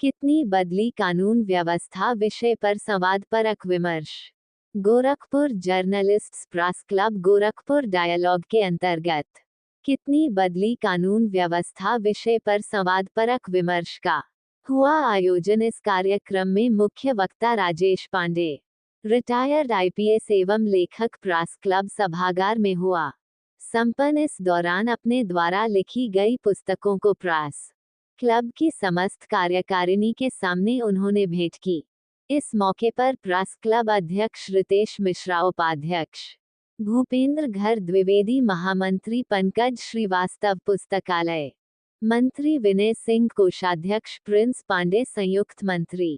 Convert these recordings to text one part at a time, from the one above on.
कितनी बदली कानून व्यवस्था विषय पर संवादपरक विमर्श। Gorakhpur journalists press club Gorakhpur dialogue के अंतर्गत कितनी बदली कानून व्यवस्था विषय पर संवादपरक विमर्श का हुआ आयोजन। इस कार्यक्रम में मुख्य वक्ता राजेश पांडे, रिटायर्ड आईपीएस एवं लेखक, प्रेस क्लब सभागार में हुआ संपन्न। इस दौरान अपने द्वारा लिखी गई पुस्तकों को प्रेस क्लब की समस्त कार्यकारिणी के सामने उन्होंने भेंट की। इस मौके पर प्रेस क्लब अध्यक्ष रितेश मिश्रा, उपाध्यक्ष भूपेंद्र घर द्विवेदी, महामंत्री पंकज श्रीवास्तव, पुस्तकालय मंत्री विनय सिंह, कोषाध्यक्ष प्रिंस पांडे, संयुक्त मंत्री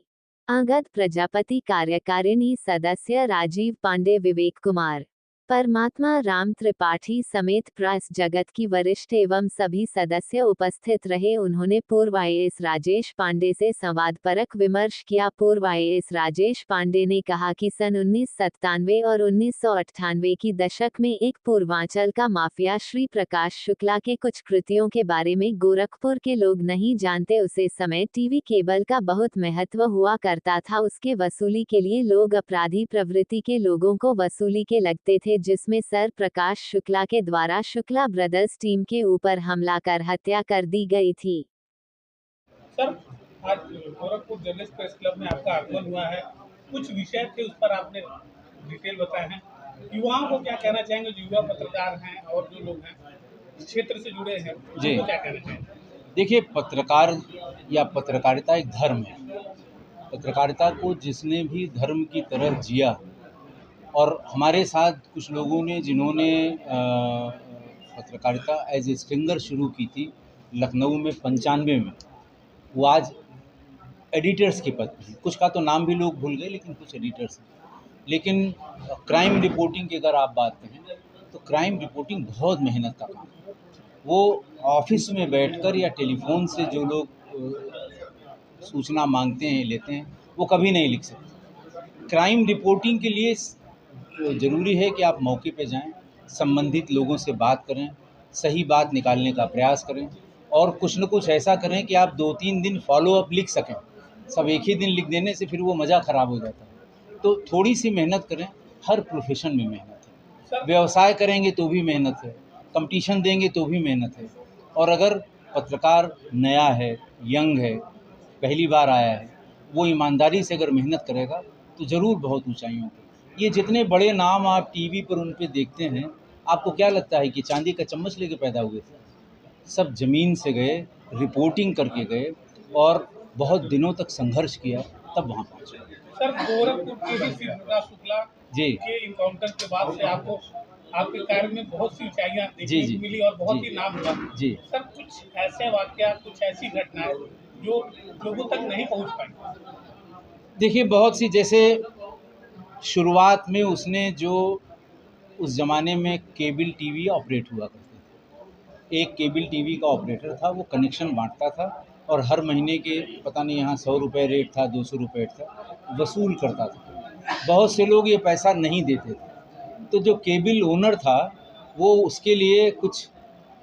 अंगद प्रजापति, कार्यकारिणी सदस्य राजीव पांडे, विवेक कुमार, परमात्मा राम त्रिपाठी समेत प्रेस जगत की वरिष्ठ एवं सभी सदस्य उपस्थित रहे। उन्होंने पूर्व आईएएस राजेश पांडे से संवादपरक विमर्श किया। पूर्व आईएएस राजेश पांडे ने कहा कि सन 1997 और 1998 की दशक में एक पूर्वांचल का माफिया श्री प्रकाश शुक्ला के कुछ कृत्यों के बारे में गोरखपुर के लोग नहीं जानते। उसे समय टीवी केबल का बहुत महत्व हुआ करता था। उसके वसूली के लिए लोग अपराधी प्रवृत्ति के लोगों को वसूली के लगते थे, जिसमें सर प्रकाश शुक्ला के द्वारा शुक्ला ब्रदर्स टीम के ऊपर हमला कर हत्या कर दी गई थी। सर, आज गोरखपुर जर्नलिस्ट प्रेस क्लब में आपका आगमन हुआ है। कुछ विषय थे, उस पर आपने डिटेल बताए हैं। युवाओं को क्या कहना चाहेंगे, जो युवा पत्रकार हैं और जो लोग हैं इस क्षेत्र से जुड़े हैं, उनको क्या कहना चाहेंगे? देखिए, पत्रकार या पत्रकारिता एक धर्म है। पत्रकारिता को जिसने भी धर्म की तरह जिया, और हमारे साथ कुछ लोगों ने जिन्होंने पत्रकारिता एज ए स्ट्रिंगर शुरू की थी लखनऊ में 95 में, वो आज एडिटर्स के पद पर। कुछ का तो नाम भी लोग भूल गए, लेकिन कुछ एडिटर्स हैं। लेकिन क्राइम रिपोर्टिंग की अगर आप बात करें तो क्राइम रिपोर्टिंग बहुत मेहनत का काम है। वो ऑफिस में बैठकर या टेलीफोन से जो लोग सूचना मांगते हैं, लेते हैं, वो कभी नहीं लिख सकते। क्राइम रिपोर्टिंग के लिए ज़रूरी है कि आप मौके पे जाएं, संबंधित लोगों से बात करें, सही बात निकालने का प्रयास करें, और कुछ न कुछ ऐसा करें कि आप 2-3 दिन फॉलो अप लिख सकें। सब एक ही दिन लिख देने से फिर वो मज़ा ख़राब हो जाता है। तो थोड़ी सी मेहनत करें। हर प्रोफेशन में मेहनत है। व्यवसाय करेंगे तो भी मेहनत है, कंपटीशन देंगे तो भी मेहनत है। और अगर पत्रकार नया है, यंग है, पहली बार आया है, वो ईमानदारी से अगर मेहनत करेगा तो ज़रूर बहुत ऊंचाइयों पर। ये जितने बड़े नाम आप टीवी पर उन पे देखते हैं, आपको क्या लगता है कि चांदी का चम्मच लेके पैदा हुए थे? सब ज़मीन से गए, रिपोर्टिंग करके गए, और बहुत दिनों तक संघर्ष किया, तब वहाँ पहुँचे। सर, गोरखपुर के ही श्री प्रकाश शुक्ला जी के इनकाउंटर के बाद से आपको आपके कार्य में बहुत सी ऊंचाइयां देखने को मिली और बहुत ही नाम हुआ। जी सर, कुछ ऐसे वाकया, कुछ ऐसी घटनाएं जो लोगों तक नहीं पहुंच पाई। देखिए, बहुत सी, जैसे शुरुआत में उसने जो उस ज़माने में केबल टीवी ऑपरेट हुआ करते थे, एक केबल टीवी का ऑपरेटर था, वो कनेक्शन बांटता था और हर महीने के पता नहीं यहाँ 100 रुपये रेट था, 200 रुपये था, वसूल करता था। बहुत से लोग ये पैसा नहीं देते थे, तो जो केबल ओनर था वो उसके लिए कुछ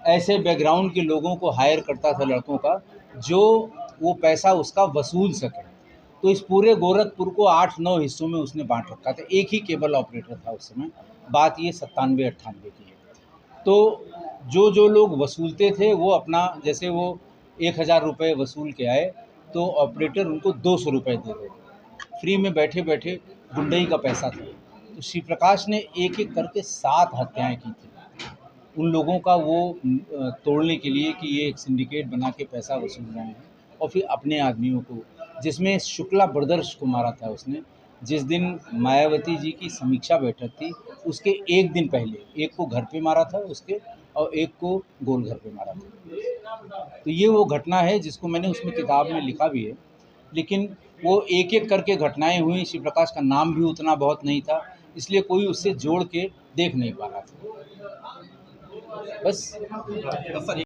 ऐसे बैकग्राउंड के लोगों को हायर करता था, लड़कों का, जो वो पैसा उसका वसूल सके। तो इस पूरे गोरखपुर को 8-9 हिस्सों में उसने बांट रखा था। एक ही केबल ऑपरेटर था उस समय, बात ये 97-98 की है। तो जो लोग वसूलते थे वो अपना, जैसे वो 1000 रुपये वसूल के आए तो ऑपरेटर उनको 200 रुपये दे देते। फ्री में बैठे बैठे गुंडई का पैसा था। तो श्री प्रकाश ने एक एक करके 7 हत्याएँ की थी उन लोगों का, वो तोड़ने के लिए कि ये एक सिंडिकेट बना के पैसा वसूल रहे हैं, और फिर अपने आदमियों को, जिसमें शुक्ला ब्रदर्स को मारा था उसने। जिस दिन मायावती जी की समीक्षा बैठक थी, उसके एक दिन पहले एक को घर पे मारा था उसके, और एक को गोलघर पे मारा था। तो ये वो घटना है जिसको मैंने उसमें किताब में लिखा भी है। लेकिन वो एक एक करके घटनाएं हुई। श्री प्रकाश का नाम भी उतना बहुत नहीं था, इसलिए कोई उससे जोड़ के देख नहीं पा रहा था। बस।